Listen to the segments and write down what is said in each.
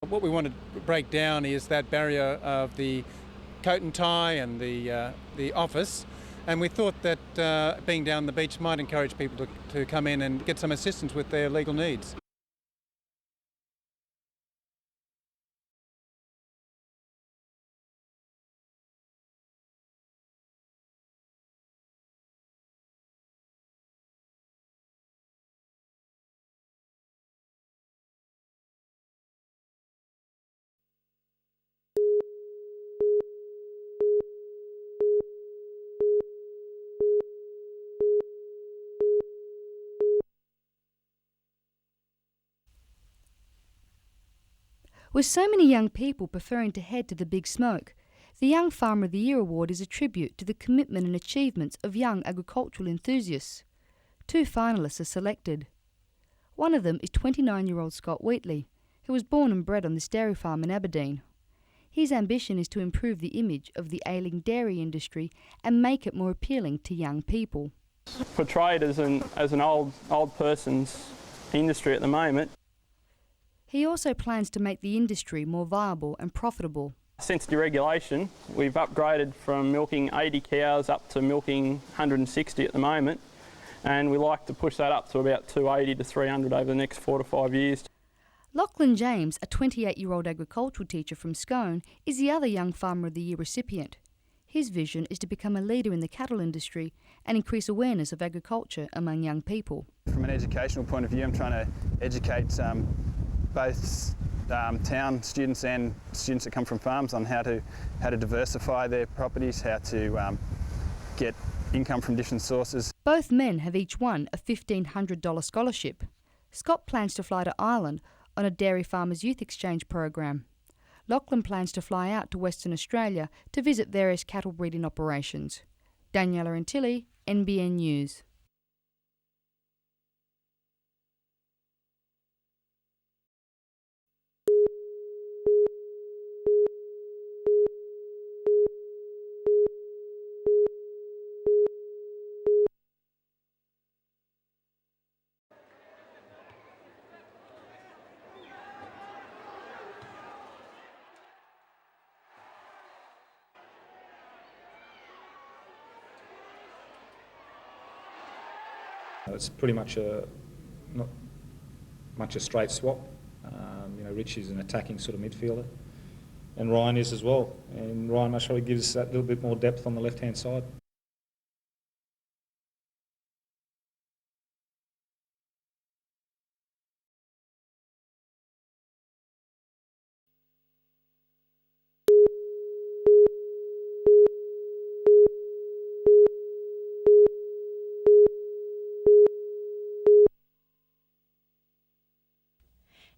What we want to break down is that barrier of the coat and tie and the office, and we thought that being down the beach might encourage people to come in and get some assistance with their legal needs. With so many young people preferring to head to the big smoke, the Young Farmer of the Year award is a tribute to the commitment and achievements of young agricultural enthusiasts. 2 finalists are selected. One of them is 29-year-old Scott Wheatley, who was born and bred on this dairy farm in Aberdeen. His ambition is to improve the image of the ailing dairy industry and make it more appealing to young people. Portrayed as an old person's industry at the moment. He also plans to make the industry more viable and profitable. Since deregulation, we've upgraded from milking 80 cows up to milking 160 at the moment, and we like to push that up to about 280 to 300 over the next 4 to 5 years. Lachlan James, a 28-year-old agricultural teacher from Scone, is the other Young Farmer of the Year recipient. His vision is to become a leader in the cattle industry and increase awareness of agriculture among young people. From an educational point of view, I'm trying to educate both town students and students that come from farms on how to diversify their properties, how to get income from different sources. Both men have each won a $1,500 scholarship. Scott plans to fly to Ireland on a Dairy Farmers Youth Exchange program. Lachlan plans to fly out to Western Australia to visit various cattle breeding operations. Daniela Antilli, NBN News. It's pretty much not much a straight swap. Rich is an attacking sort of midfielder, and Ryan is as well. And Ryan most probably gives us that little bit more depth on the left-hand side.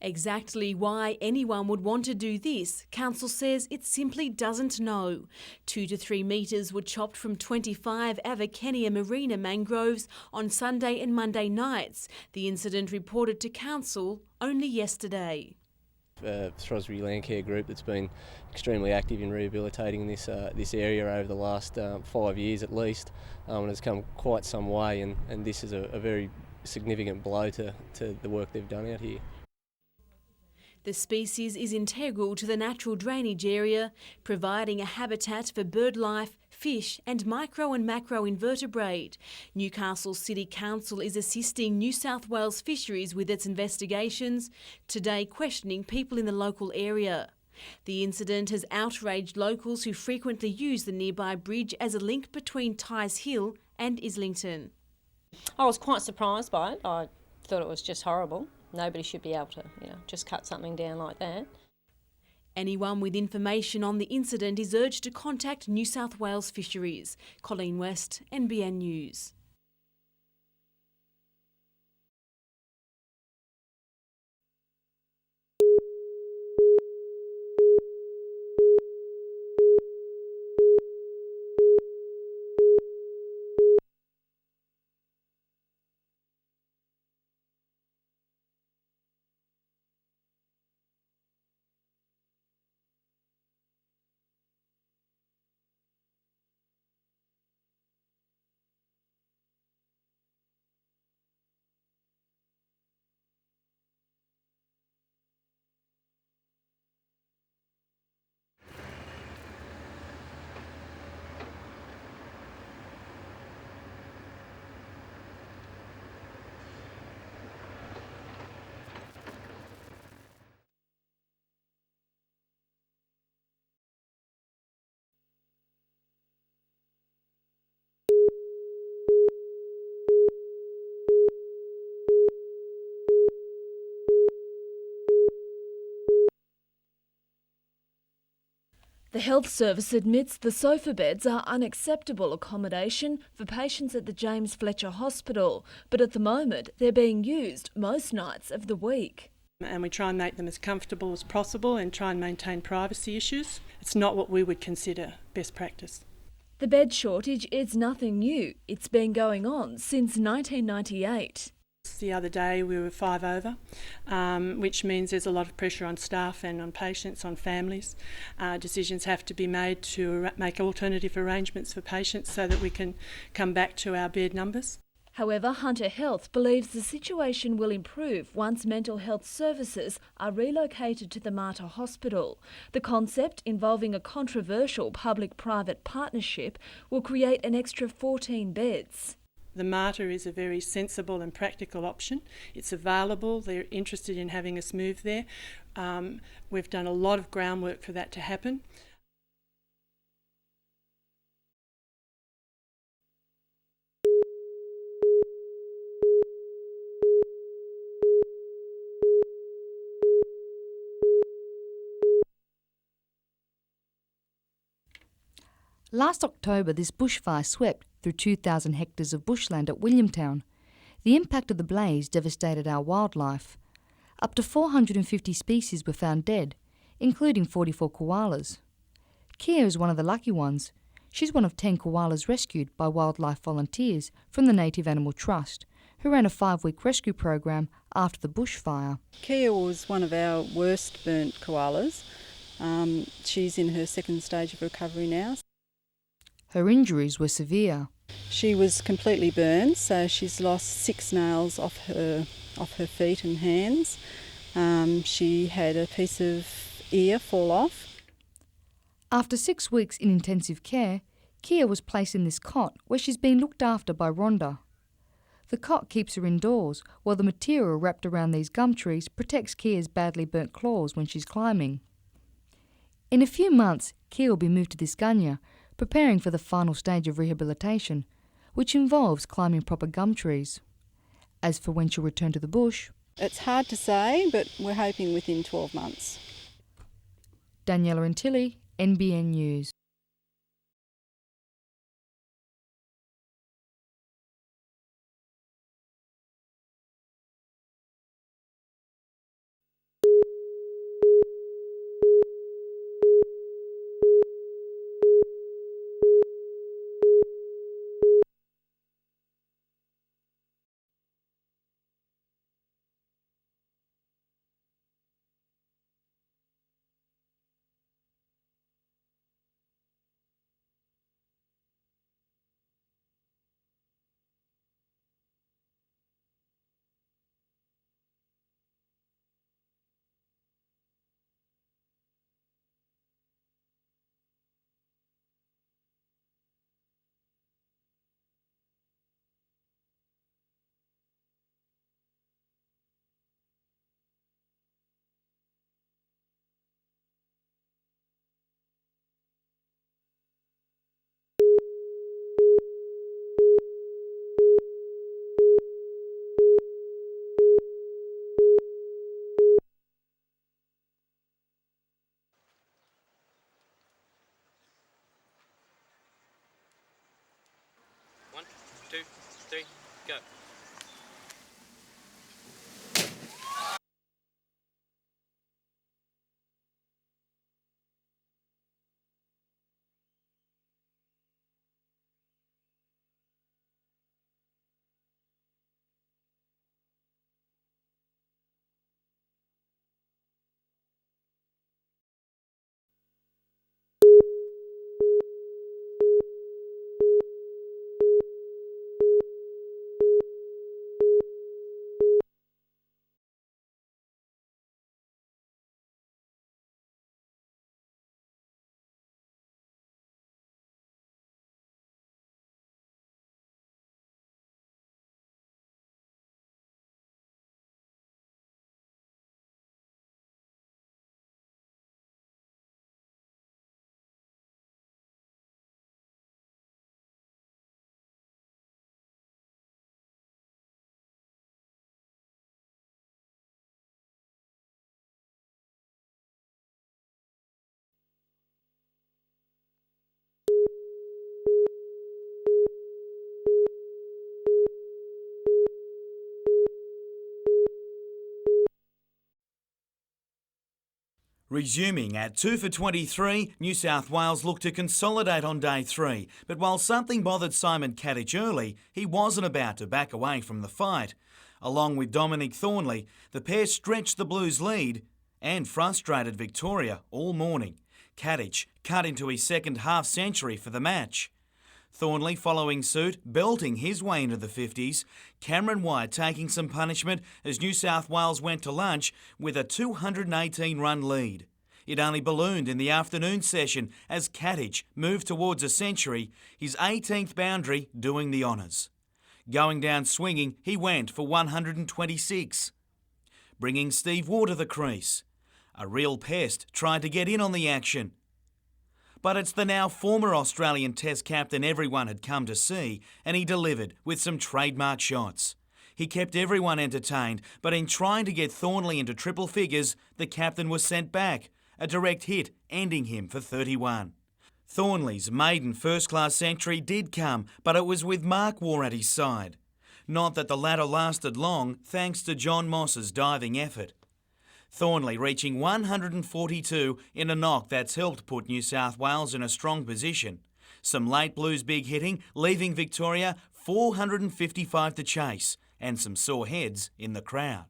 Exactly why anyone would want to do this, Council says it simply doesn't know. 2 to 3 metres were chopped from 25 Avakenia marina mangroves on Sunday and Monday nights. The incident reported to Council only yesterday. Shrewsbury Landcare Group that's been extremely active in rehabilitating this area over the last 5 years at least, and has come quite some way, and this is a very significant blow to the work they've done out here. The species is integral to the natural drainage area, providing a habitat for bird life, fish and micro and macro invertebrate. Newcastle City Council is assisting New South Wales Fisheries with its investigations, today questioning people in the local area. The incident has outraged locals who frequently use the nearby bridge as a link between Tighes Hill and Islington. I was quite surprised by it. I thought it was just horrible. Nobody should be able to, just cut something down like that. Anyone with information on the incident is urged to contact New South Wales Fisheries. Colleen West, NBN News. The health service admits the sofa beds are unacceptable accommodation for patients at the James Fletcher Hospital, but at the moment they're being used most nights of the week. And we try and make them as comfortable as possible and try and maintain privacy issues. It's not what we would consider best practice. The bed shortage is nothing new. It's been going on since 1998. The other day we were 5 over, which means there's a lot of pressure on staff and on patients, on families. Decisions have to be made to make alternative arrangements for patients so that we can come back to our bed numbers. However, Hunter Health believes the situation will improve once mental health services are relocated to the Mater Hospital. The concept, involving a controversial public-private partnership, will create an extra 14 beds. The Mater is a very sensible and practical option. It's available. They're interested in having us move there. We've done a lot of groundwork for that to happen. Last October, this bushfire swept through 2,000 hectares of bushland at Williamtown. The impact of the blaze devastated our wildlife. Up to 450 species were found dead, including 44 koalas. Kia is one of the lucky ones. She's one of 10 koalas rescued by wildlife volunteers from the Native Animal Trust, who ran a 5-week rescue program after the bushfire. Kia was one of our worst burnt koalas. She's in her second stage of recovery now. Her injuries were severe. She was completely burned, so she's lost 6 nails off her feet and hands. She had a piece of ear fall off. After 6 weeks in intensive care, Kia was placed in this cot where she's been looked after by Rhonda. The cot keeps her indoors, while the material wrapped around these gum trees protects Kia's badly burnt claws when she's climbing. In a few months, Kia will be moved to this gunya, preparing for the final stage of rehabilitation, which involves climbing proper gum trees. As for when she'll return to the bush, it's hard to say, but we're hoping within 12 months. Daniela and Tilly, NBN News. One, two, three, go. Resuming at 2 for 23, New South Wales looked to consolidate on day 3, but while something bothered Simon Kadich early, he wasn't about to back away from the fight. Along with Dominic Thornley, the pair stretched the Blues' lead and frustrated Victoria all morning. Kadich cut into his second half-century for the match. Thornley following suit, belting his way into the 50s. Cameron White taking some punishment as New South Wales went to lunch with a 218-run lead. It only ballooned in the afternoon session as Kadich moved towards a century, his 18th boundary doing the honours. Going down swinging, he went for 126. Bringing Steve Waugh to the crease. A real pest tried to get in on the action. But it's the now former Australian Test captain everyone had come to see, and he delivered with some trademark shots. He kept everyone entertained, but in trying to get Thornley into triple figures, the captain was sent back, a direct hit ending him for 31. Thornley's maiden first-class century did come, but it was with Mark Waugh at his side. Not that the latter lasted long, thanks to John Moss's diving effort. Thornley reaching 142 in a knock that's helped put New South Wales in a strong position. Some late Blues big hitting, leaving Victoria 455 to chase, and some sore heads in the crowd.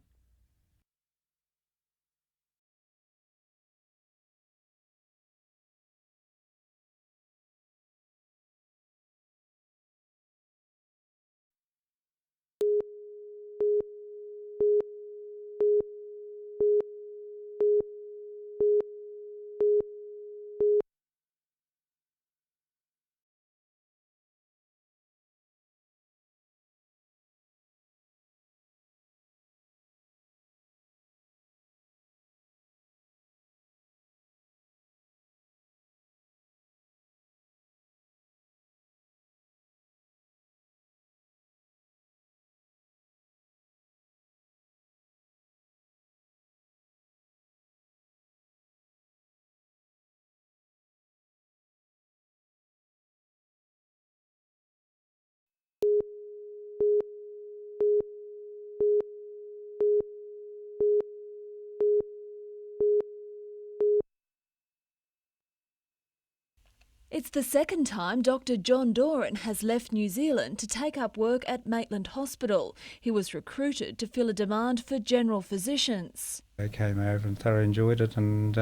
It's the second time Dr John Doran has left New Zealand to take up work at Maitland Hospital. He was recruited to fill a demand for general physicians. I came over and thoroughly enjoyed it and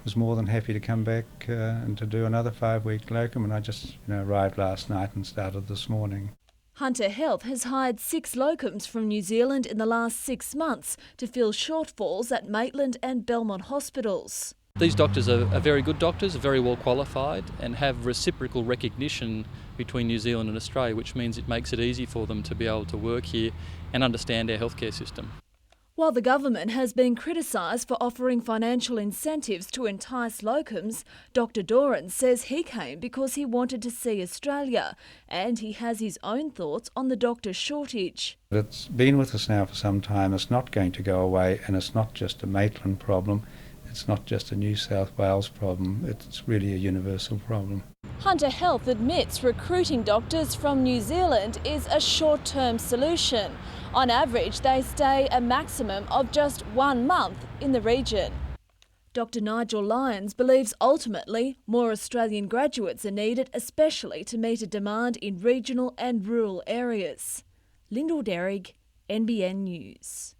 was more than happy to come back and to do another 5-week locum, and I just arrived last night and started this morning. Hunter Health has hired 6 locums from New Zealand in the last 6 months to fill shortfalls at Maitland and Belmont hospitals. These doctors are very good doctors, very well qualified, and have reciprocal recognition between New Zealand and Australia, which means it makes it easy for them to be able to work here and understand our healthcare system. While the government has been criticised for offering financial incentives to entice locums, Dr Doran says he came because he wanted to see Australia, and he has his own thoughts on the doctor shortage. It's been with us now for some time, it's not going to go away, and it's not just a Maitland problem. It's not just a New South Wales problem, it's really a universal problem. Hunter Health admits recruiting doctors from New Zealand is a short-term solution. On average, they stay a maximum of just 1 month in the region. Dr Nigel Lyons believes ultimately more Australian graduates are needed, especially to meet a demand in regional and rural areas. Lyndall Derrig, NBN News.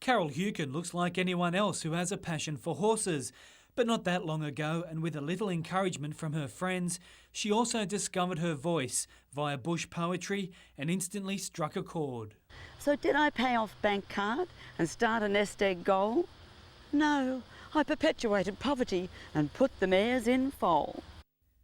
Carol Hukin looks like anyone else who has a passion for horses, But not that long ago, and with a little encouragement from her friends, she also discovered her voice via bush poetry and instantly struck a chord. So did I pay off bank card and start a nest egg goal? No, I perpetuated poverty and put the mares in foal.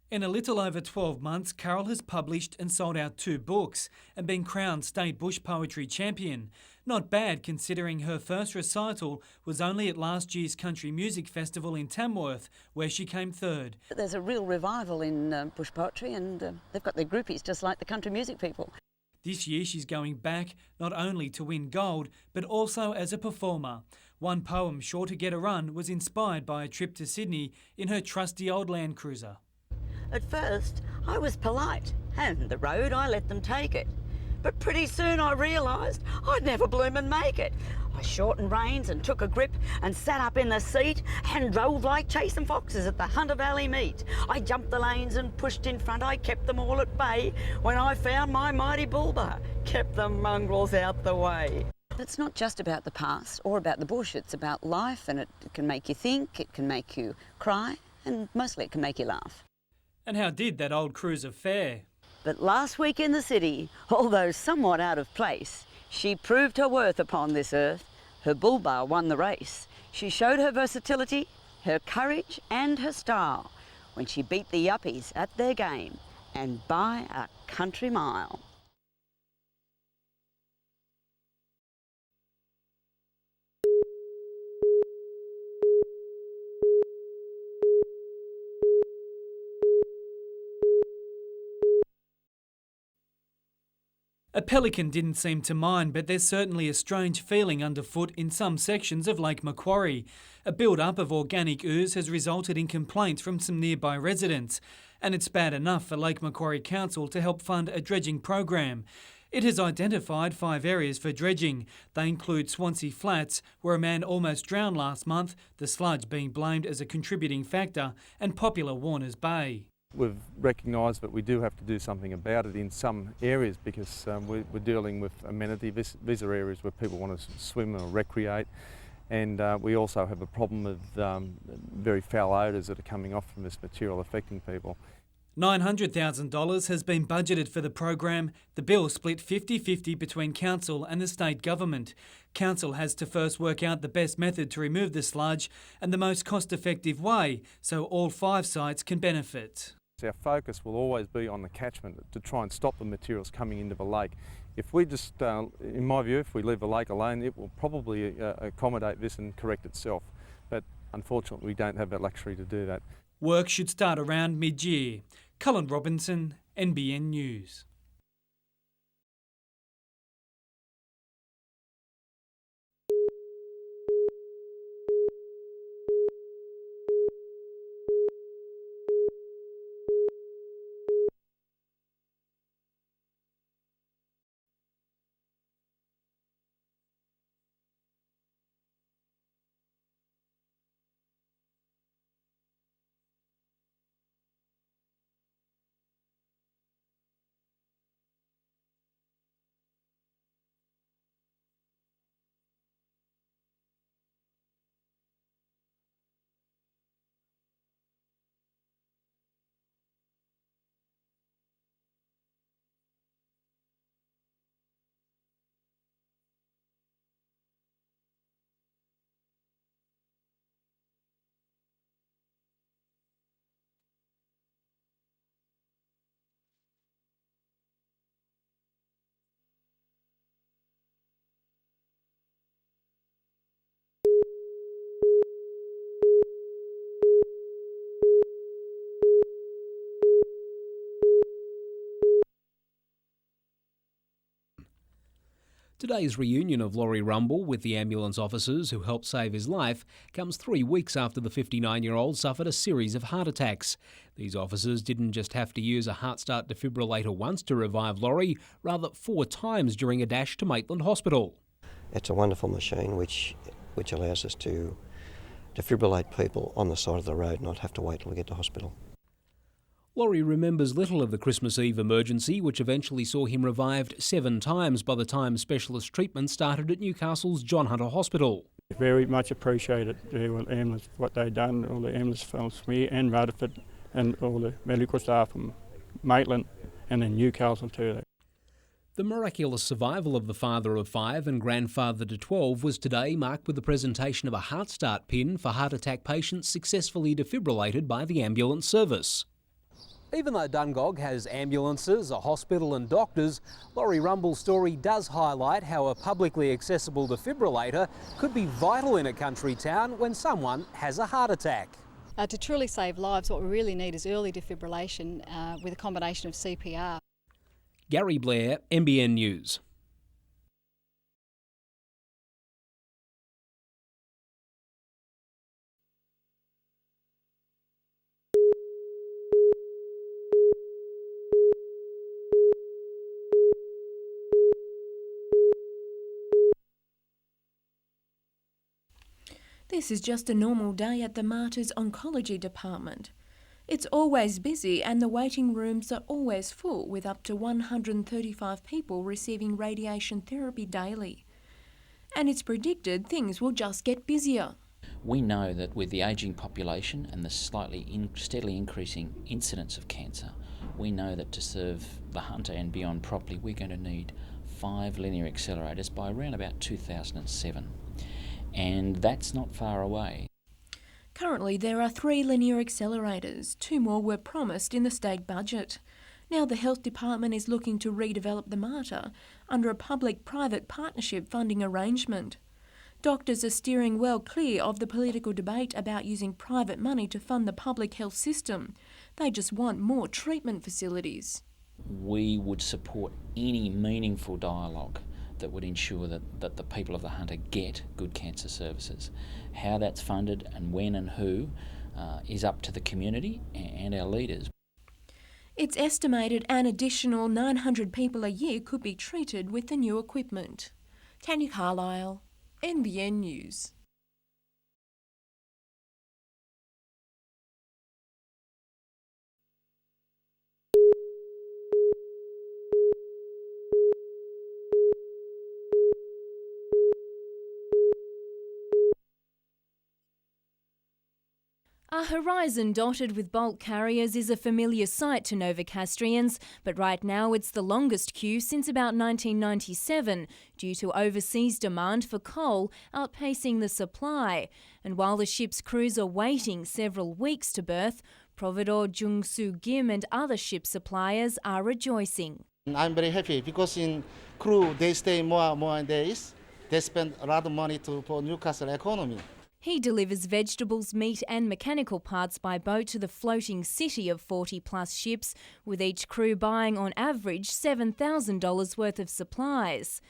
In a little over 12 months, Carol has published and sold out 2 books and been crowned State Bush Poetry Champion. Not bad considering her first recital was only at last year's Country Music Festival in Tamworth, where she came 3rd. There's a real revival in bush poetry, and they've got their groupies just like the country music people. This year she's going back not only to win gold, but also as a performer. One poem sure to get a run was inspired by a trip to Sydney in her trusty old Land Cruiser. At first, I was polite, and the road I let them take it. But pretty soon I realised I'd never bloom and make it. I shortened reins and took a grip and sat up in the seat and drove like chasing foxes at the Hunter Valley meet. I jumped the lanes and pushed in front, I kept them all at bay. When I found my mighty bullbar, kept the mongrels out the way. It's not just about the past or about the bush, it's about life, and it can make you think, it can make you cry, and mostly it can make you laugh. And how did that old cruiser fare? But last week in the city, although somewhat out of place, she proved her worth upon this earth. Her bullbar won the race. She showed her versatility, her courage and her style when she beat the yuppies at their game, and by a country mile. A pelican didn't seem to mind, but there's certainly a strange feeling underfoot in some sections of Lake Macquarie. A build-up of organic ooze has resulted in complaints from some nearby residents, and it's bad enough for Lake Macquarie Council to help fund a dredging program. It has identified 5 areas for dredging. They include Swansea Flats, where a man almost drowned last month, the sludge being blamed as a contributing factor, and popular Warners Bay. We've recognised that we do have to do something about it in some areas because we're dealing with amenity. These are areas where people want to swim or recreate, and we also have a problem with very foul odours that are coming off from this material affecting people. $900,000 has been budgeted for the program. The bill split 50-50 between Council and the state government. Council has to first work out the best method to remove the sludge and the most cost-effective way so all 5 sites can benefit. Our focus will always be on the catchment to try and stop the materials coming into the lake. If we just, in my view, if we leave the lake alone, it will probably accommodate this and correct itself. But unfortunately, we don't have that luxury to do that. Work should start around mid-year. Cullen Robinson, NBN News. Today's reunion of Laurie Rumble with the ambulance officers who helped save his life comes 3 weeks after the 59-year-old suffered a series of heart attacks. These officers didn't just have to use a heart start defibrillator once to revive Laurie, rather 4 times during a dash to Maitland Hospital. It's a wonderful machine which allows us to defibrillate people on the side of the road, not have to wait till we get to hospital. Laurie remembers little of the Christmas Eve emergency, which eventually saw him revived 7 times by the time specialist treatment started at Newcastle's John Hunter Hospital. Very much appreciated ambulance, what they've done, all the ambulance from Smere and Rutherford and all the medical staff from Maitland and then Newcastle too. The miraculous survival of the father of 5 and grandfather to 12 was today marked with the presentation of a heart start pin for heart attack patients successfully defibrillated by the ambulance service. Even though Dungog has ambulances, a hospital and doctors, Laurie Rumble's story does highlight how a publicly accessible defibrillator could be vital in a country town when someone has a heart attack. To truly save lives, what we really need is early defibrillation with a combination of CPR. Gary Blair, NBN News. This is just a normal day at the Mater's Oncology Department. It's always busy and the waiting rooms are always full, with up to 135 people receiving radiation therapy daily. And it's predicted things will just get busier. We know that with the ageing population and the steadily increasing incidence of cancer, we know that to serve the Hunter and beyond properly, we're going to need 5 linear accelerators by around about 2007. And that's not far away. Currently there are 3 linear accelerators. 2 more were promised in the state budget. Now the Health Department is looking to redevelop the Mater under a public-private partnership funding arrangement. Doctors are steering well clear of the political debate about using private money to fund the public health system. They just want more treatment facilities. We would support any meaningful dialogue that would ensure that the people of the Hunter get good cancer services. How that's funded and when and who is up to the community and our leaders. It's estimated an additional 900 people a year could be treated with the new equipment. Tanya Carlisle, NBN News. A horizon dotted with bulk carriers is a familiar sight to Novocastrians, but right now it's the longest queue since about 1997 due to overseas demand for coal outpacing the supply. And while the ship's crews are waiting several weeks to berth, Providor Jungsu Kim and other ship suppliers are rejoicing. I'm very happy because in crew they stay more days. They spend a lot of money for Newcastle economy. He delivers vegetables, meat and mechanical parts by boat to the floating city of 40-plus ships, with each crew buying on average $7,000 worth of supplies.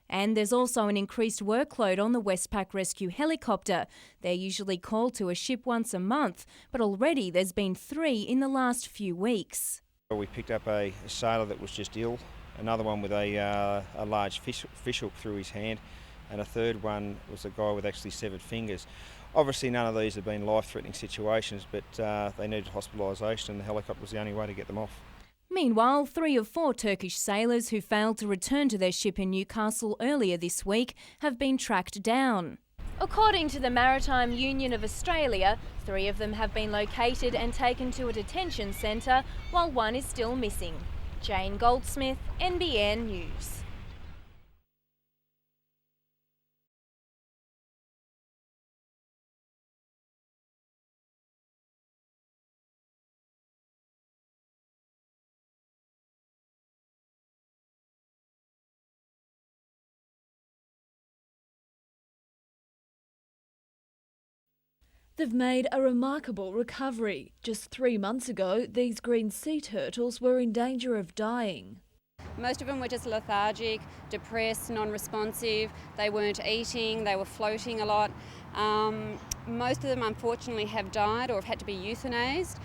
And there's also an increased workload on the Westpac Rescue helicopter. They're usually called to a ship once a month, but already there's been 3 in the last few weeks. We picked up a sailor that was just ill, another one with a large fish hook through his hand, and a third one was a guy with actually severed fingers. Obviously none of these have been life-threatening situations, but they needed hospitalisation and the helicopter was the only way to get them off. Meanwhile, 3 of 4 Turkish sailors who failed to return to their ship in Newcastle earlier this week have been tracked down. According to the Maritime Union of Australia, 3 of them have been located and taken to a detention centre, while 1 is still missing. Jane Goldsmith, NBN News. They've made a remarkable recovery. Just 3 months ago, these green sea turtles were in danger of dying. Most of them were just lethargic, depressed, non-responsive. They weren't eating, they were floating a lot. Most of them unfortunately have died or have had to be euthanased.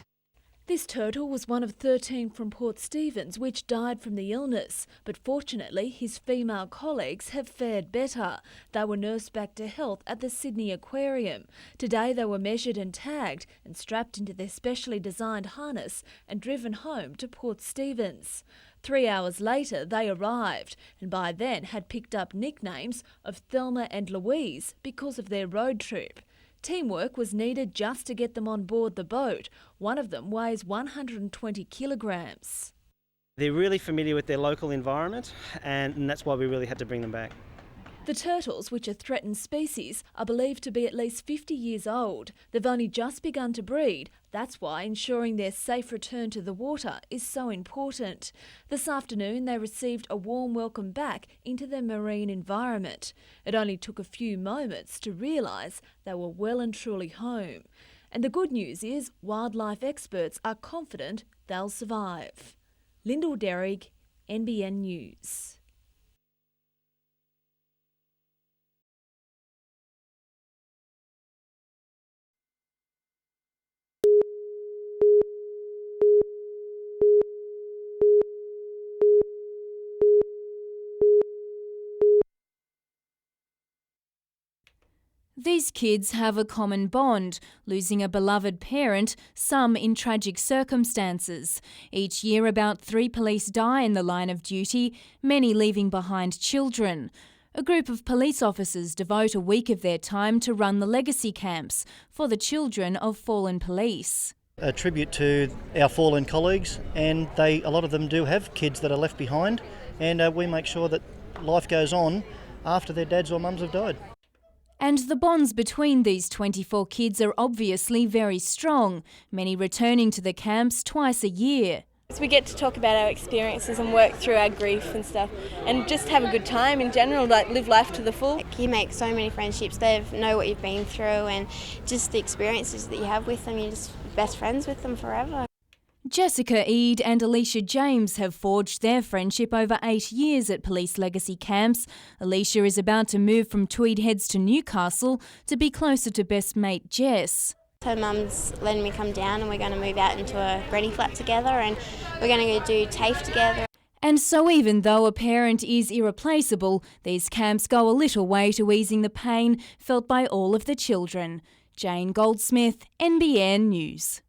This turtle was one of 13 from Port Stephens which died from the illness, but fortunately his female colleagues have fared better. They were nursed back to health at the Sydney Aquarium. Today they were measured and tagged and strapped into their specially designed harness and driven home to Port Stephens. 3 hours later they arrived and by then had picked up nicknames of Thelma and Louise because of their road trip. Teamwork was needed just to get them on board the boat. One of them weighs 120 kilograms. They're really familiar with their local environment and that's why we really had to bring them back. The turtles, which are threatened species, are believed to be at least 50 years old. They've only just begun to breed. That's why ensuring their safe return to the water is so important. This afternoon they received a warm welcome back into their marine environment. It only took a few moments to realise they were well and truly home. And the good news is wildlife experts are confident they'll survive. Lyndall Derrick, NBN News. These kids have a common bond, losing a beloved parent, some in tragic circumstances. Each year about 3 police die in the line of duty, many leaving behind children. A group of police officers devote a week of their time to run the legacy camps for the children of fallen police. A tribute to our fallen colleagues, and a lot of them do have kids that are left behind, and we make sure that life goes on after their dads or mums have died. And the bonds between these 24 kids are obviously very strong, many returning to the camps twice a year. So we get to talk about our experiences and work through our grief and stuff, and just have a good time in general, like live life to the full. You make so many friendships, they know what you've been through, and just the experiences that you have with them, you're just best friends with them forever. Jessica Eade and Alicia James have forged their friendship over 8 years at police legacy camps. Alicia is about to move from Tweed Heads to Newcastle to be closer to best mate Jess. Her mum's letting me come down and we're going to move out into a granny flat together and we're going to go do TAFE together. And so even though a parent is irreplaceable, these camps go a little way to easing the pain felt by all of the children. Jane Goldsmith, NBN News.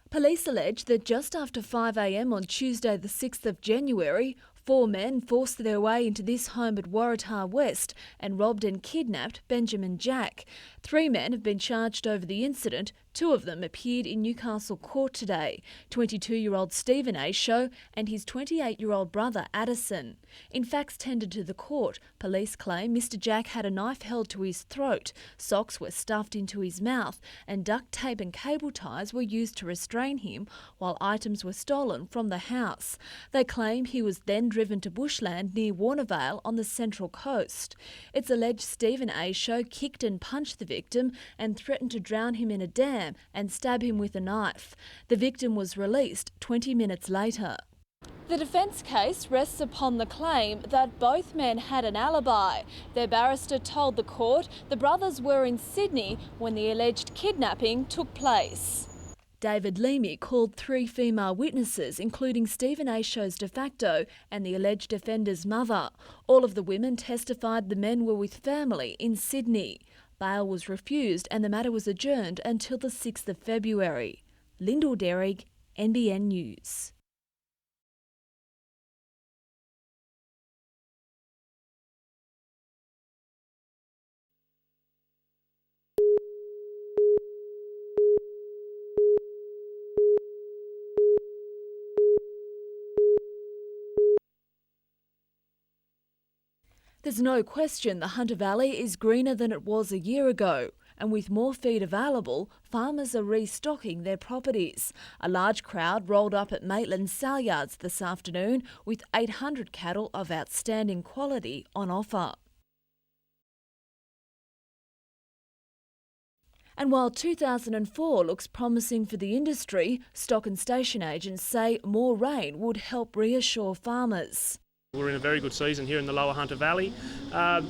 Police allege that just after 5 a.m. on Tuesday the 6th of January, 4 men forced their way into this home at Waratah West and robbed and kidnapped Benjamin Jack. 3 men have been charged over the incident. 2 of them appeared in Newcastle court today, 22-year-old Stephen Asho and his 28-year-old brother Addison. In facts tendered to the court, police claim Mr Jack had a knife held to his throat, socks were stuffed into his mouth and duct tape and cable ties were used to restrain him while items were stolen from the house. They claim he was then driven to bushland near Warnervale on the Central Coast. It's alleged Stephen Asho kicked and punched the victim and threatened to drown him in a dam and stab him with a knife. The victim was released 20 minutes later. The defence case rests upon the claim that both men had an alibi. Their barrister told the court the brothers were in Sydney when the alleged kidnapping took place. David Leamy called 3 female witnesses, including Stephen Asho's de facto and the alleged offender's mother. All of the women testified the men were with family in Sydney. Bail was refused and the matter was adjourned until the 6th of February. Lyndall Derrick, NBN News. There's no question the Hunter Valley is greener than it was a year ago, and with more feed available, farmers are restocking their properties. A large crowd rolled up at Maitland's sale yards this afternoon with 800 cattle of outstanding quality on offer. And while 2004 looks promising for the industry, stock and station agents say more rain would help reassure farmers. We're in a very good season here in the lower Hunter Valley.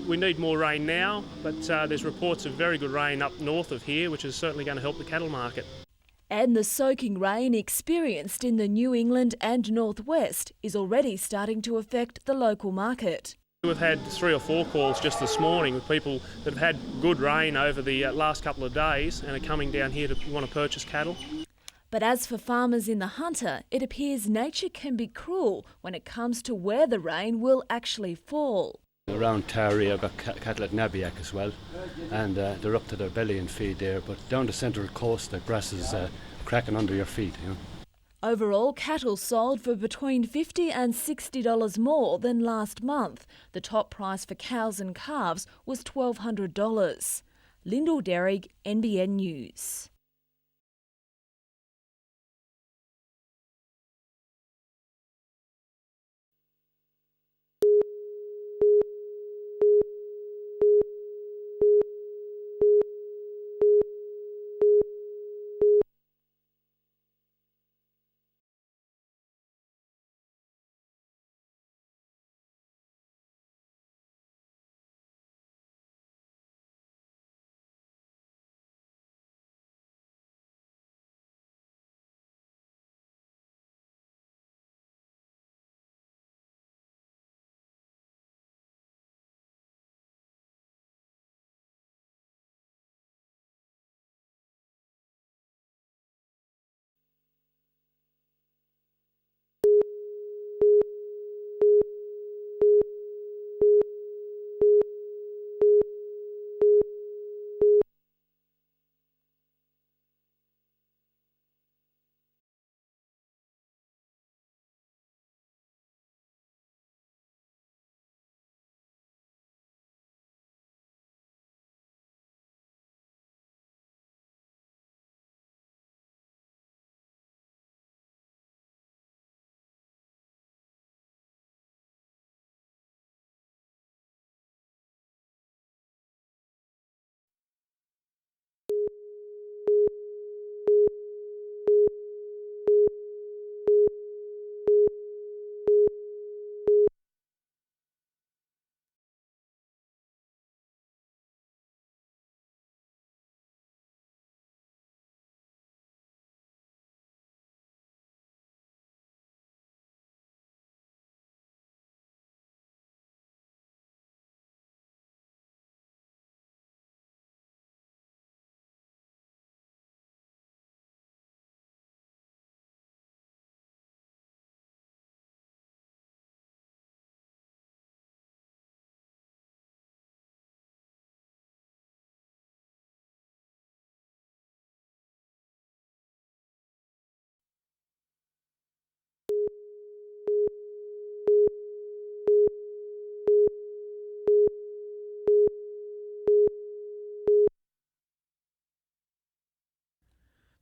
We need more rain now, but there's reports of very good rain up north of here, which is certainly going to help the cattle market. And the soaking rain experienced in the New England and northwest is already starting to affect the local market. We've had 3 or 4 calls just this morning with people that have had good rain over the last couple of days and are coming down here to want to purchase cattle. But as for farmers in the Hunter, it appears nature can be cruel when it comes to where the rain will actually fall. Around Tarry, I've got cattle at Nabiac as well, and they're up to their belly in feed there, but down the central coast the grass is cracking under your feet. Overall, cattle sold for between $50 and $60 more than last month. The top price for cows and calves was $1,200. Lyndall Derrick, NBN News.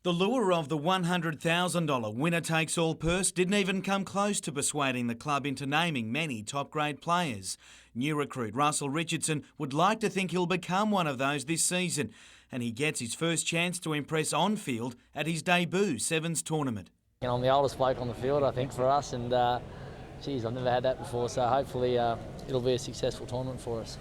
The lure of the $100,000 winner-takes-all purse didn't even come close to persuading the club into naming many top-grade players. New recruit Russell Richardson would like to think he'll become one of those this season, and he gets his first chance to impress on-field at his debut Sevens tournament. I'm the oldest bloke on the field, I think, for us, and geez, I've never had that before, so hopefully it'll be a successful tournament for us.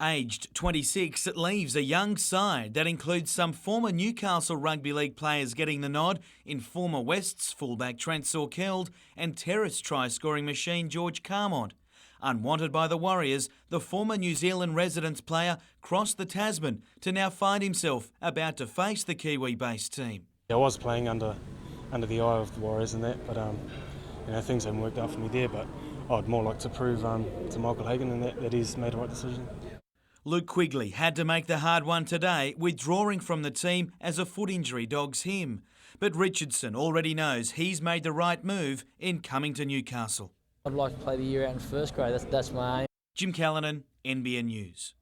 Aged 26, it leaves a young side that includes some former Newcastle Rugby League players getting the nod in former Wests fullback Trent Sorkeld and Terrace try-scoring machine George Carmont. Unwanted by the Warriors, the former New Zealand residence player crossed the Tasman to now find himself about to face the Kiwi-based team. I was playing under the eye of the Warriors and that, but things haven't worked out for me there. But I'd more like to prove to Michael Hagan and that he's made the right decision. Luke Quigley had to make the hard one today, withdrawing from the team as a foot injury dogs him. But Richardson already knows he's made the right move in coming to Newcastle. I'd like to play the year out in first grade, that's my aim. Jim Callanan, NBN News.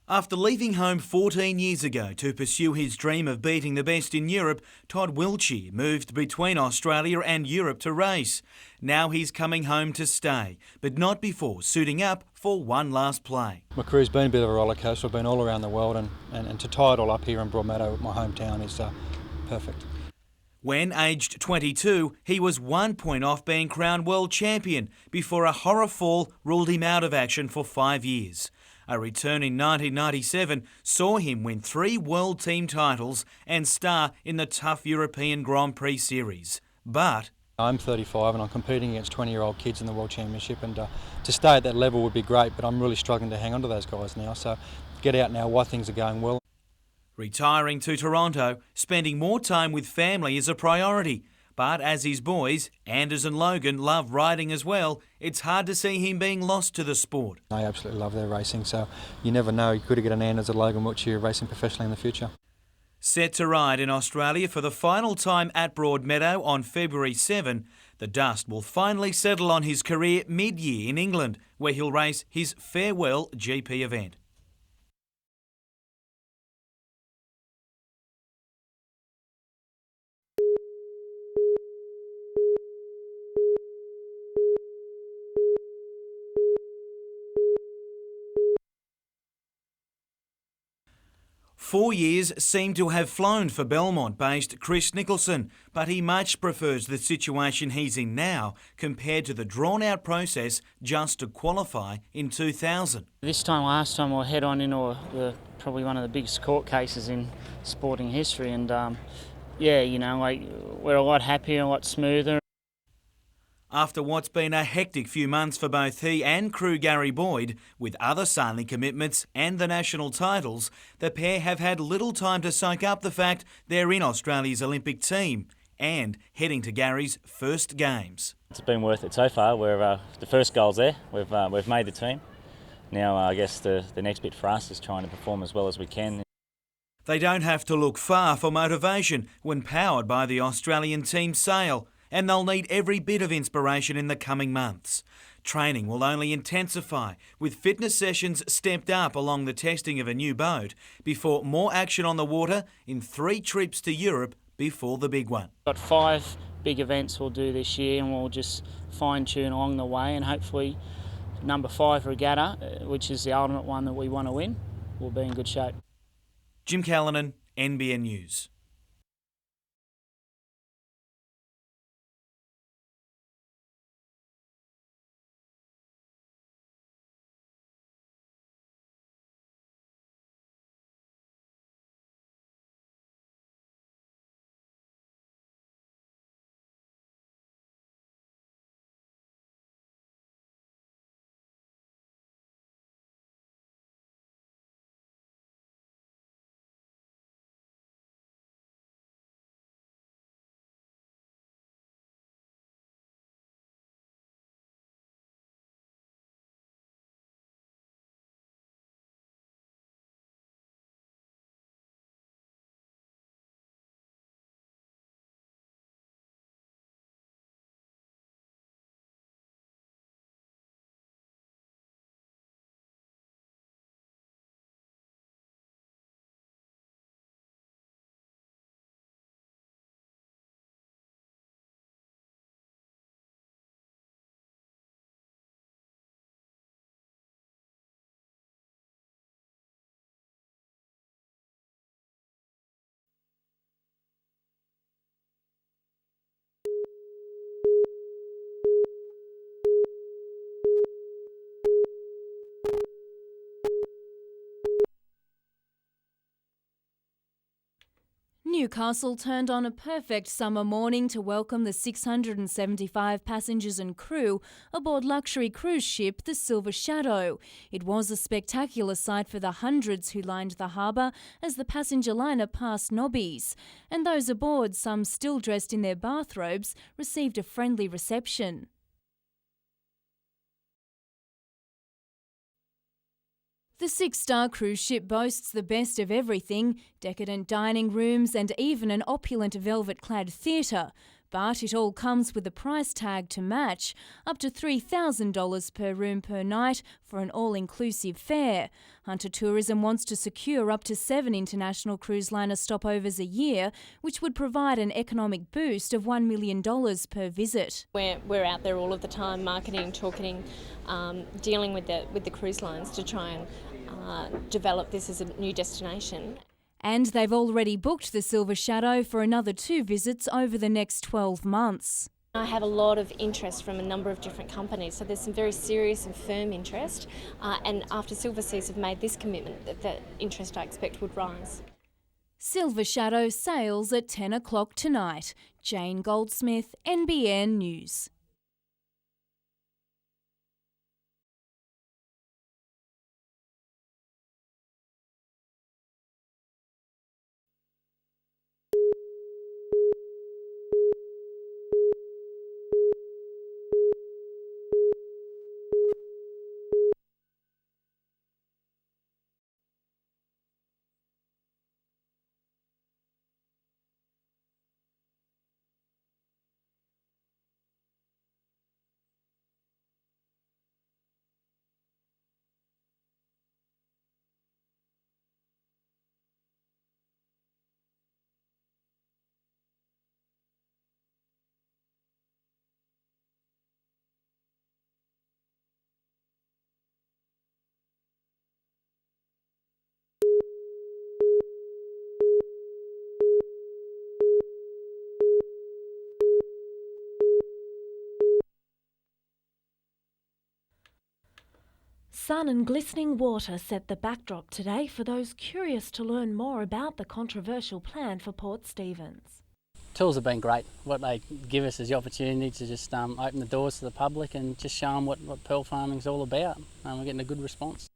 After leaving home 14 years ago to pursue his dream of beating the best in Europe, Todd Wiltshire moved between Australia and Europe to race. Now he's coming home to stay, but not before suiting up for one last play. My career's been a bit of a roller coaster. I've been all around the world, and to tie it all up here in Broadmeadow, my hometown, is perfect. When aged 22, he was 1 point off being crowned world champion before a horror fall ruled him out of action for 5 years. A return in 1997 saw him win 3 World Team titles and star in the tough European Grand Prix series. But I'm 35 and I'm competing against 20-year-old kids in the World Championship, and to stay at that level would be great, but I'm really struggling to hang on to those guys now. So get out now while things are going well. retiring to Toronto, spending more time with family is a priority. But as his boys, Anders and Logan, love riding as well, it's hard to see him being lost to the sport. I absolutely love their racing, so you never know. You could get an Anders or Logan Wiltshire racing professionally in the future. Set to ride in Australia for the final time at Broadmeadow on February 7, the dust will finally settle on his career mid-year in England, where he'll race his farewell GP event. Four years seem to have flown for Belmont-based Chris Nicholson, but he much prefers the situation he's in now compared to the drawn-out process just to qualify in 2000. Last time I head on into probably one of the biggest court cases in sporting history, and we're a lot happier, a lot smoother. After what's been a hectic few months for both he and crew Gary Boyd, with other sailing commitments and the national titles, the pair have had little time to soak up the fact they're in Australia's Olympic team and heading to Gary's first games. It's been worth it so far. The first goal's there. We've made the team. Now I guess the next bit for us is trying to perform as well as we can. They don't have to look far for motivation when powered by the Australian team sail, and they'll need every bit of inspiration in the coming months. Training will only intensify, with fitness sessions stepped up along the testing of a new boat, before more action on the water in 3 trips to Europe before the big one. Got 5 big events we'll do this year, and we'll just fine-tune along the way, and hopefully number 5 regatta, which is the ultimate one that we want to win, will be in good shape. Jim Callanan, NBN News. Newcastle turned on a perfect summer morning to welcome the 675 passengers and crew aboard luxury cruise ship the Silver Shadow. It was a spectacular sight for the hundreds who lined the harbour as the passenger liner passed Nobbies, and those aboard, some still dressed in their bathrobes, received a friendly reception. The six-star cruise ship boasts the best of everything, decadent dining rooms and even an opulent velvet-clad theatre. But it all comes with a price tag to match, up to $3,000 per room per night for an all-inclusive fare. Hunter Tourism wants to secure up to 7 international cruise liner stopovers a year, which would provide an economic boost of $1 million per visit. We're out there all of the time, marketing, talking, dealing with the cruise lines to try and develop this as a new destination. And they've already booked the Silver Shadow for another 2 visits over the next 12 months. I have a lot of interest from a number of different companies, so there's some very serious and firm interest, and after Silver Seas have made this commitment, the interest I expect would rise. Silver Shadow sails at 10 o'clock tonight. Jane Goldsmith, NBN News. Sun and glistening water set the backdrop today for those curious to learn more about the controversial plan for Port Stephens. Tours have been great. What they give us is the opportunity to just open the doors to the public and just show them what pearl farming is all about. We're getting a good response.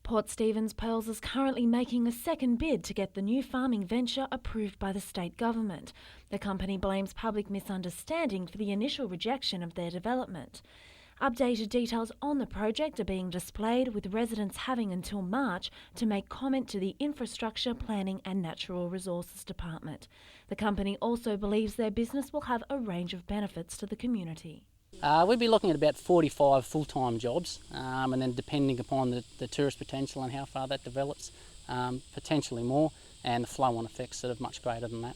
Port Stephens Pearls is currently making a second bid to get the new farming venture approved by the state government. The company blames public misunderstanding for the initial rejection of their development. Updated details on the project are being displayed, with residents having until March to make comment to the Infrastructure, Planning and Natural Resources Department. The company also believes their business will have a range of benefits to the community. We'd be looking at about 45 full-time jobs, and then depending upon the tourist potential and how far that develops, potentially more, and the flow-on effects that are much greater than that.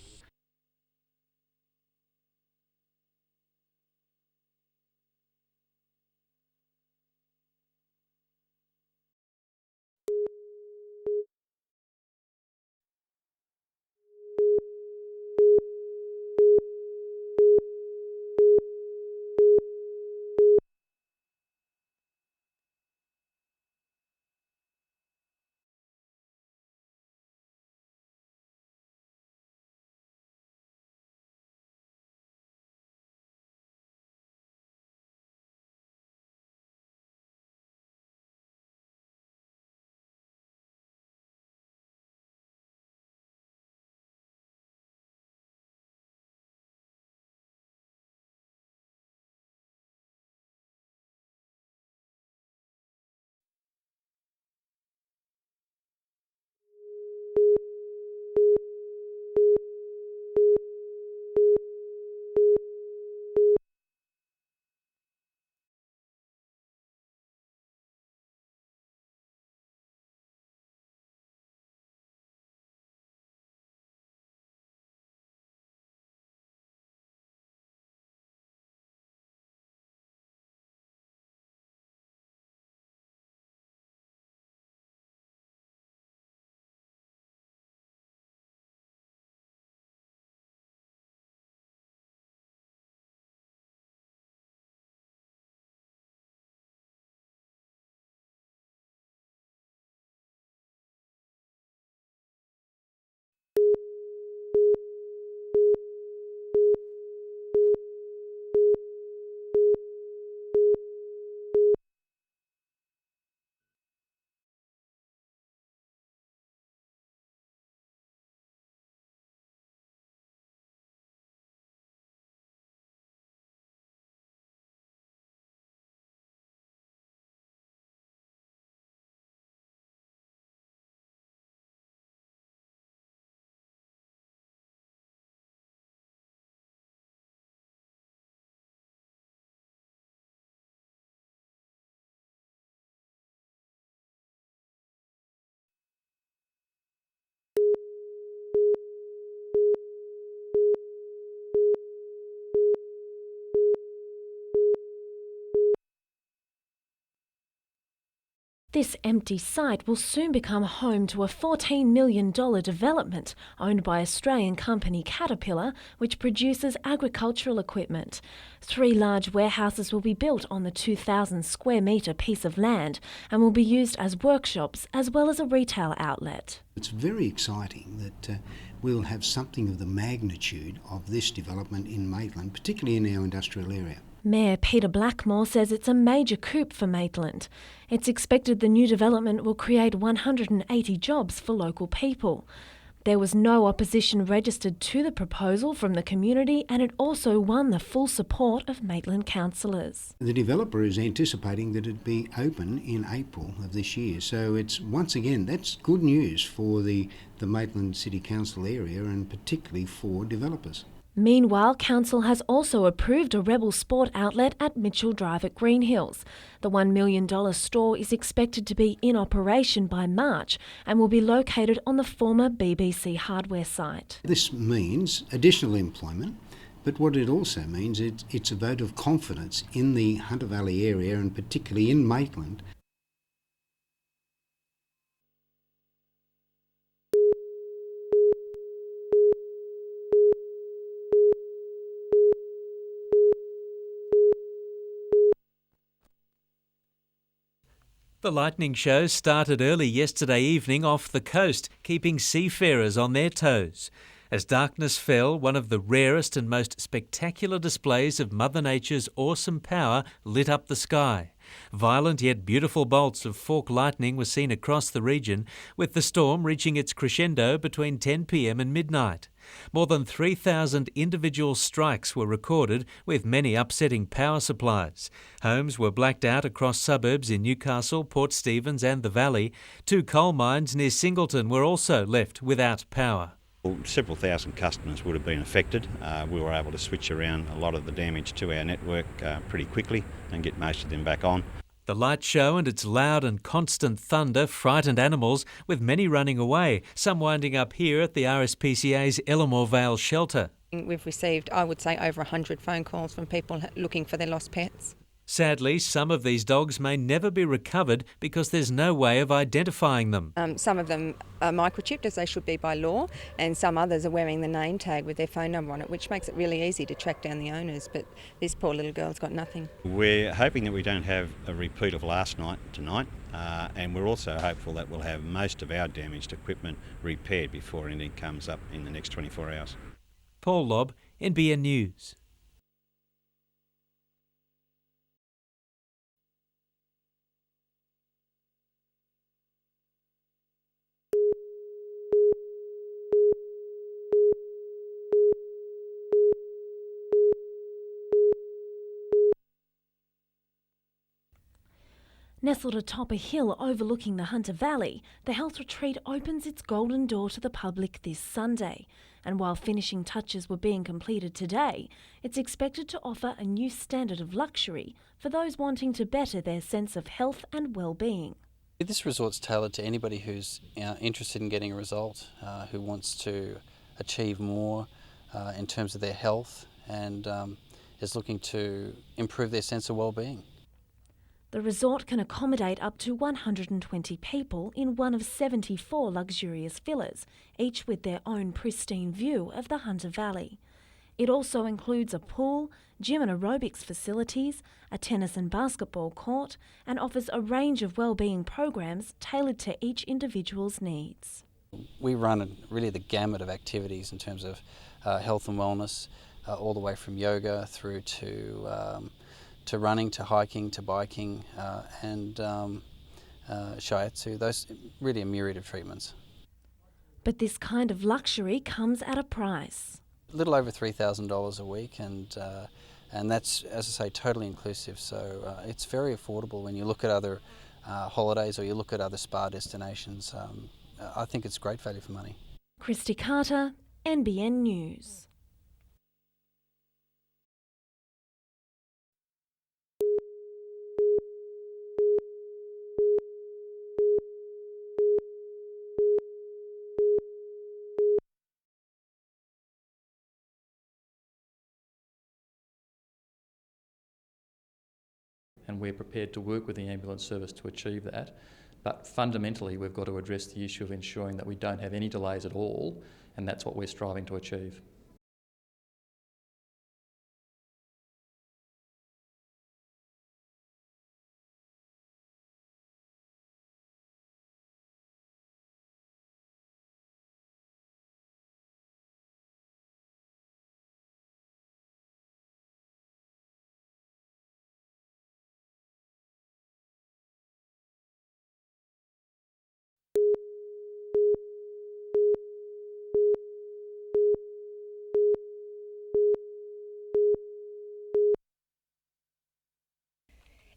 This empty site will soon become home to a $14 million development owned by Australian company Caterpillar, which produces agricultural equipment. 3 large warehouses will be built on the 2,000 square metre piece of land and will be used as workshops as well as a retail outlet. It's very exciting that we'll have something of the magnitude of this development in Maitland, particularly in our industrial area. Mayor Peter Blackmore says it's a major coup for Maitland. It's expected the new development will create 180 jobs for local people. There was no opposition registered to the proposal from the community, and it also won the full support of Maitland councillors. The developer is anticipating that it'd be open in April of this year, so it's once again, that's good news for the Maitland City Council area and particularly for developers. Meanwhile, Council has also approved a Rebel Sport outlet at Mitchell Drive at Green Hills. The $1 million store is expected to be in operation by March and will be located on the former BBC hardware site. This means additional employment, but what it also means is it's a vote of confidence in the Hunter Valley area and particularly in Maitland. The lightning show started early yesterday evening off the coast, keeping seafarers on their toes. As darkness fell, one of the rarest and most spectacular displays of Mother Nature's awesome power lit up the sky. Violent yet beautiful bolts of fork lightning were seen across the region, with the storm reaching its crescendo between 10 p.m. and midnight. More than 3,000 individual strikes were recorded, with many upsetting power supplies. Homes were blacked out across suburbs in Newcastle, Port Stephens and the Valley. 2 coal mines near Singleton were also left without power. Several thousand customers would have been affected. We were able to switch around a lot of the damage to our network pretty quickly and get most of them back on. The light show and its loud and constant thunder frightened animals, with many running away, some winding up here at the RSPCA's Ellamore Vale shelter. We've received, I would say, over 100 phone calls from people looking for their lost pets. Sadly, some of these dogs may never be recovered because there's no way of identifying them. Some of them are microchipped, as they should be by law, and some others are wearing the name tag with their phone number on it, which makes it really easy to track down the owners, but this poor little girl's got nothing. We're hoping that we don't have a repeat of last night tonight, and we're also hopeful that we'll have most of our damaged equipment repaired before anything comes up in the next 24 hours. Paul Lobb, NBN News. Nestled atop a hill overlooking the Hunter Valley, the health retreat opens its golden door to the public this Sunday. And while finishing touches were being completed today, it's expected to offer a new standard of luxury for those wanting to better their sense of health and well-being. This resort's tailored to anybody who's interested in getting a result, who wants to achieve more in terms of their health and is looking to improve their sense of well-being. The resort can accommodate up to 120 people in one of 74 luxurious villas, each with their own pristine view of the Hunter Valley. It also includes a pool, gym and aerobics facilities, a tennis and basketball court, and offers a range of wellbeing programs tailored to each individual's needs. We run really the gamut of activities in terms of health and wellness, all the way from yoga through to running, to hiking, to biking, and shiatsu. Those really a myriad of treatments. But this kind of luxury comes at a price. A little over $3,000 a week, and that's, as I say, totally inclusive. So it's very affordable when you look at other holidays or you look at other spa destinations. I think it's great value for money. Christy Carter, NBN News. And we're prepared to work with the ambulance service to achieve that. But fundamentally, we've got to address the issue of ensuring that we don't have any delays at all, and that's what we're striving to achieve.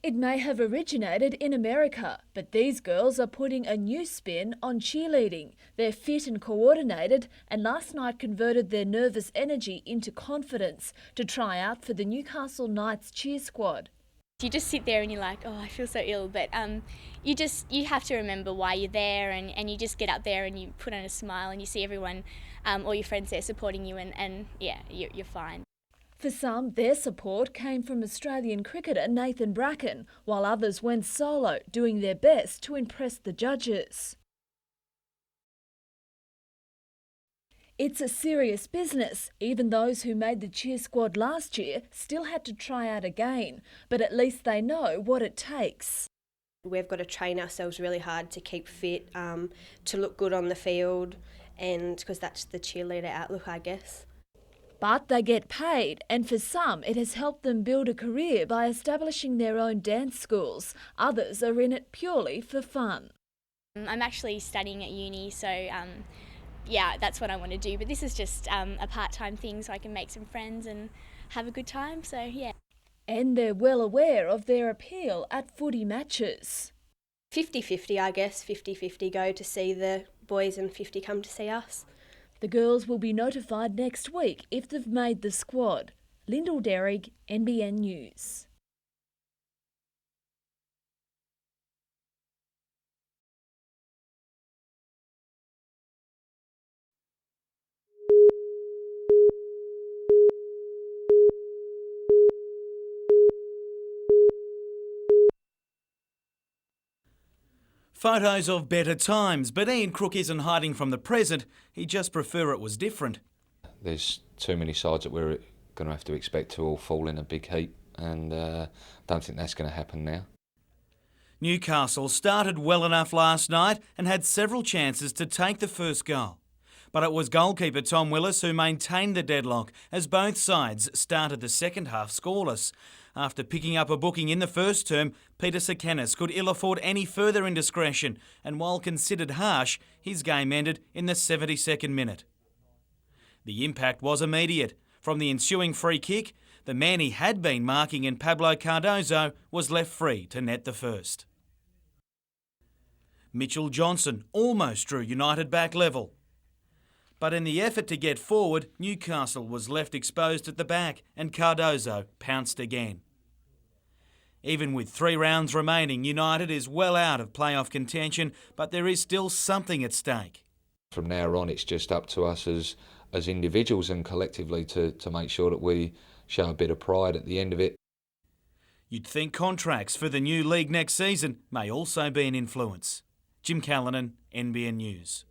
It may have originated in America, but these girls are putting a new spin on cheerleading. They're fit and coordinated, and last night converted their nervous energy into confidence to try out for the Newcastle Knights cheer squad. You just sit there and you're like, oh, I feel so ill, but you have to remember why you're there, and you just get up there and you put on a smile and you see everyone, all your friends there supporting you, and yeah, you're fine. For some, their support came from Australian cricketer Nathan Bracken, while others went solo, doing their best to impress the judges. It's a serious business. Even those who made the cheer squad last year still had to try out again, but at least they know what it takes. We've got to train ourselves really hard to keep fit, to look good on the field, and because that's the cheerleader outlook, I guess. But they get paid, and for some it has helped them build a career by establishing their own dance schools. Others are in it purely for fun. I'm actually studying at uni, so yeah, that's what I want to do. But this is just a part-time thing so I can make some friends and have a good time, so yeah. And they're well aware of their appeal at footy matches. 50-50, I guess. 50-50 go to see the boys and 50 come to see us. The girls will be notified next week if they've made the squad. Lyndall Derrig, NBN News. Photos of better times, but Ian Crook isn't hiding from the present. He'd just prefer it was different. There's too many sides that we're going to have to expect to all fall in a big heap, and I don't think that's going to happen now. Newcastle started well enough last night and had several chances to take the first goal. But it was goalkeeper Tom Willis who maintained the deadlock as both sides started the second half scoreless. After picking up a booking in the first term, Peter Sekenis could ill afford any further indiscretion, and while considered harsh, his game ended in the 72nd minute. The impact was immediate. From the ensuing free kick, the man he had been marking in Pablo Cardozo was left free to net the first. Mitchell Johnson almost drew United back level. But in the effort to get forward, Newcastle was left exposed at the back and Cardozo pounced again. Even with 3 rounds remaining, United is well out of playoff contention, but there is still something at stake. From now on, it's just up to us as individuals and collectively to make sure that we show a bit of pride at the end of it. You'd think contracts for the new league next season may also be an influence. Jim Callanan, NBN News.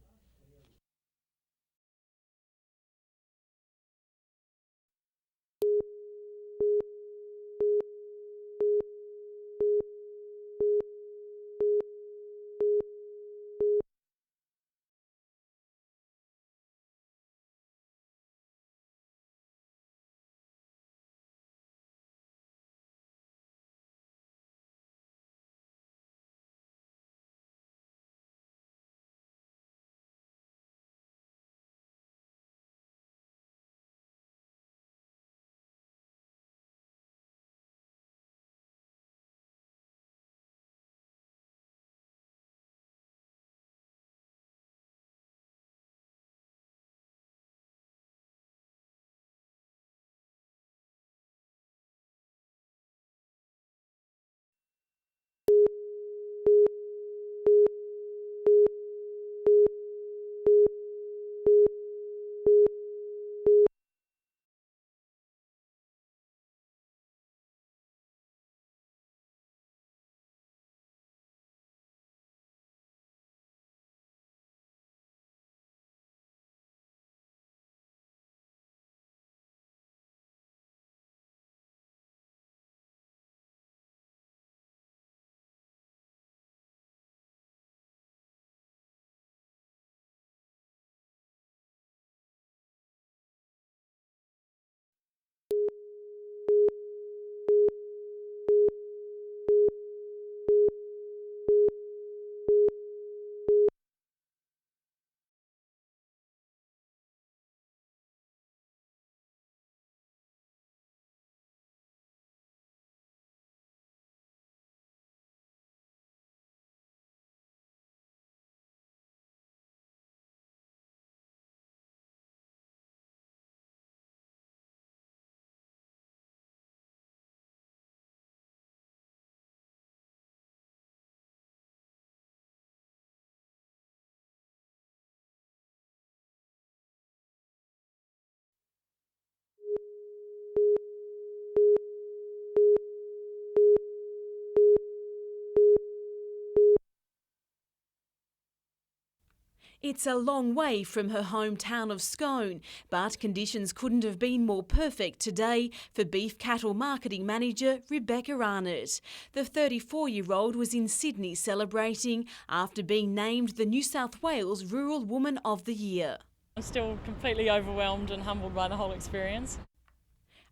It's a long way from her hometown of Scone, but conditions couldn't have been more perfect today for beef cattle marketing manager Rebecca Arnott. The 34-year-old was in Sydney celebrating after being named the New South Wales Rural Woman of the Year. I'm still completely overwhelmed and humbled by the whole experience.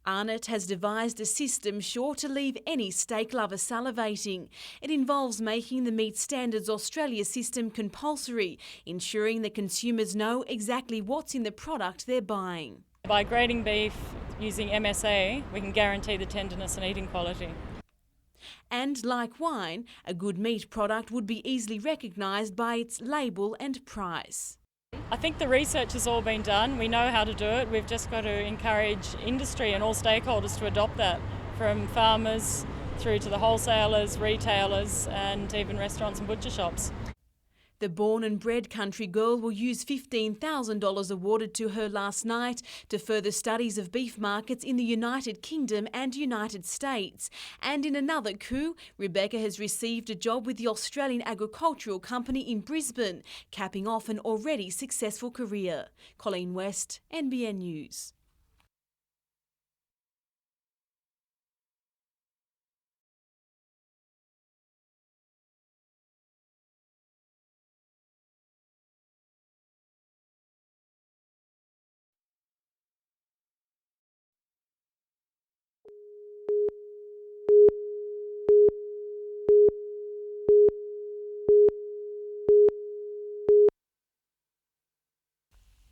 Arnott has devised a system sure to leave any steak lover salivating. It involves making the Meat Standards Australia system compulsory, ensuring that consumers know exactly what's in the product they're buying. By grading beef using MSA, we can guarantee the tenderness and eating quality. And like wine, a good meat product would be easily recognised by its label and price. I think the research has all been done. We know how to do it. We've just got to encourage industry and all stakeholders to adopt that, from farmers through to the wholesalers, retailers and even restaurants and butcher shops. The born and bred country girl will use $15,000 awarded to her last night to further studies of beef markets in the United Kingdom and United States. And in another coup, Rebecca has received a job with the Australian Agricultural Company in Brisbane, capping off an already successful career. Colleen West, NBN News.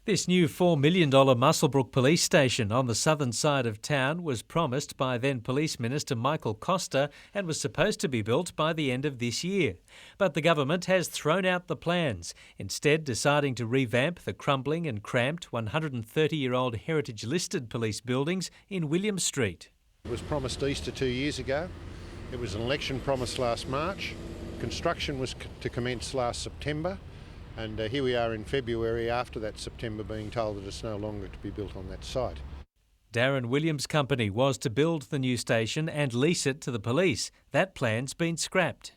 This new $4 million Muswellbrook police station on the southern side of town was promised by then Police Minister Michael Costa and was supposed to be built by the end of this year. But the government has thrown out the plans, instead deciding to revamp the crumbling and cramped 130-year-old heritage-listed police buildings in William Street. It was promised Easter 2 years ago. It was an election promise last March. Construction was to commence last September. And here we are in February after that September being told that it's no longer to be built on that site. Darren Williams' company was to build the new station and lease it to the police. That plan's been scrapped.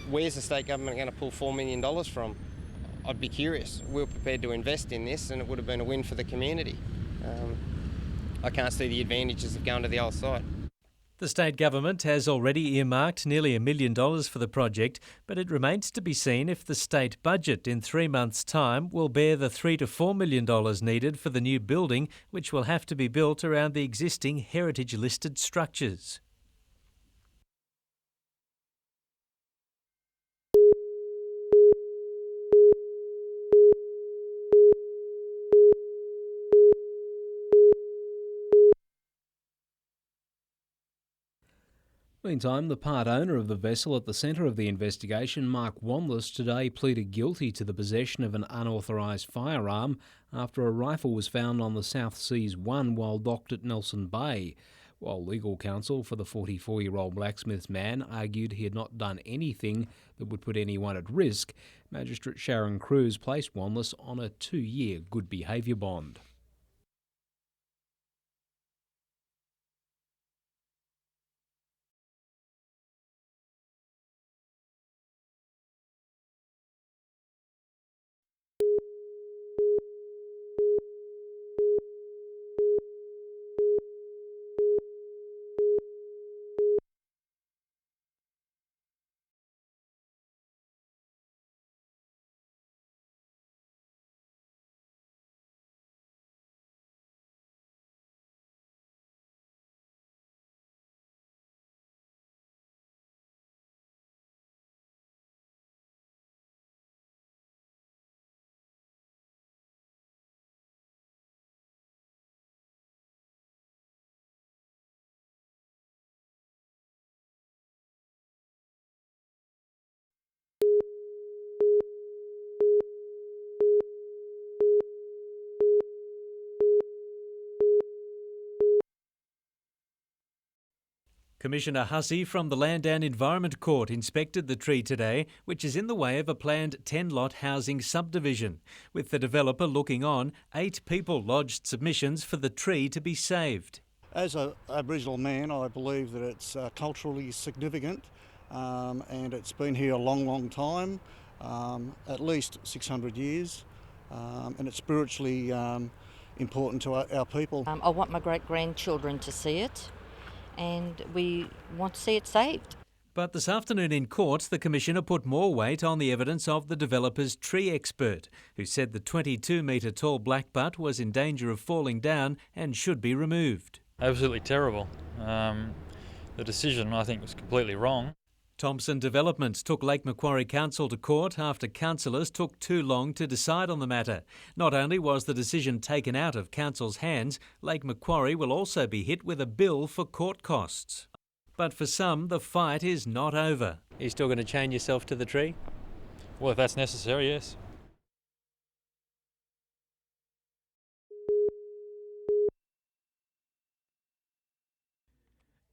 Where's the state government going to pull $4 million from? I'd be curious. We were prepared to invest in this and it would have been a win for the community. I can't see the advantages of going to the old site. The state government has already earmarked nearly $1 million for the project, but it remains to be seen if the state budget in 3 months' time will bear the $3 to $4 million needed for the new building, which will have to be built around the existing heritage-listed structures. Meantime, the part owner of the vessel at the centre of the investigation, Mark Wanless, today pleaded guilty to the possession of an unauthorised firearm after a rifle was found on the South Seas 1 while docked at Nelson Bay. While legal counsel for the 44-year-old blacksmith's man argued he had not done anything that would put anyone at risk, Magistrate Sharon Cruz placed Wanless on a 2-year good behaviour bond. Commissioner Hussey from the Land and Environment Court inspected the tree today, which is in the way of a planned 10-lot housing subdivision. With the developer looking on, 8 people lodged submissions for the tree to be saved. As an Aboriginal man, I believe that it's culturally significant and it's been here a long, long time, at least 600 years. and it's spiritually important to our people. I want my great-grandchildren to see it, and we want to see it saved. But this afternoon in court, the Commissioner put more weight on the evidence of the developer's tree expert, who said the 22-metre tall blackbutt was in danger of falling down and should be removed. Absolutely terrible. The decision, I think, was completely wrong. Thompson Development took Lake Macquarie Council to court after councillors took too long to decide on the matter. Not only was the decision taken out of council's hands, Lake Macquarie will also be hit with a bill for court costs. But for some, the fight is not over. Are you still going to chain yourself to the tree? Well, if that's necessary, yes.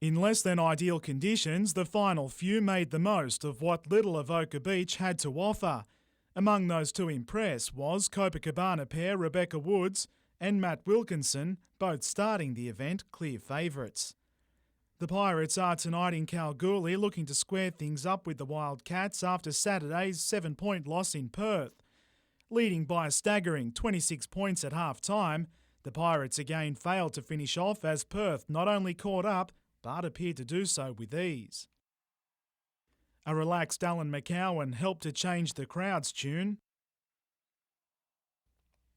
In less than ideal conditions, the final few made the most of what little Avoca Beach had to offer. Among those to impress was Copacabana pair Rebecca Woods and Matt Wilkinson, both starting the event clear favourites. The Pirates are tonight in Kalgoorlie looking to square things up with the Wildcats after Saturday's 7-point loss in Perth. Leading by a staggering 26 points at half-time, the Pirates again failed to finish off as Perth not only caught up, but appeared to do so with ease. A relaxed Alan McCowan helped to change the crowd's tune.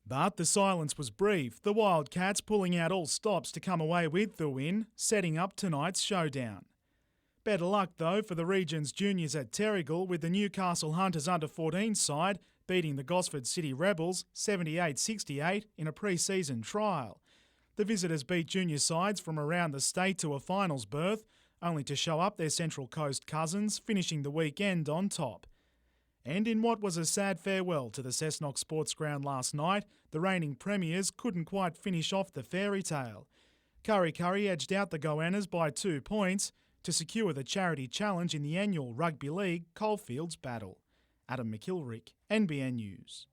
But the silence was brief, the Wildcats pulling out all stops to come away with the win, setting up tonight's showdown. Better luck though for the region's juniors at Terrigal, with the Newcastle Hunters under-14 side beating the Gosford City Rebels 78-68 in a pre-season trial. The visitors beat junior sides from around the state to a finals berth, only to show up their Central Coast cousins, finishing the weekend on top. And in what was a sad farewell to the Cessnock Sports Ground last night, the reigning premiers couldn't quite finish off the fairy tale. Kurri Kurri edged out the Goannas by 2 points to secure the charity challenge in the annual Rugby League Coalfields Battle. Adam McIlwright, NBN News.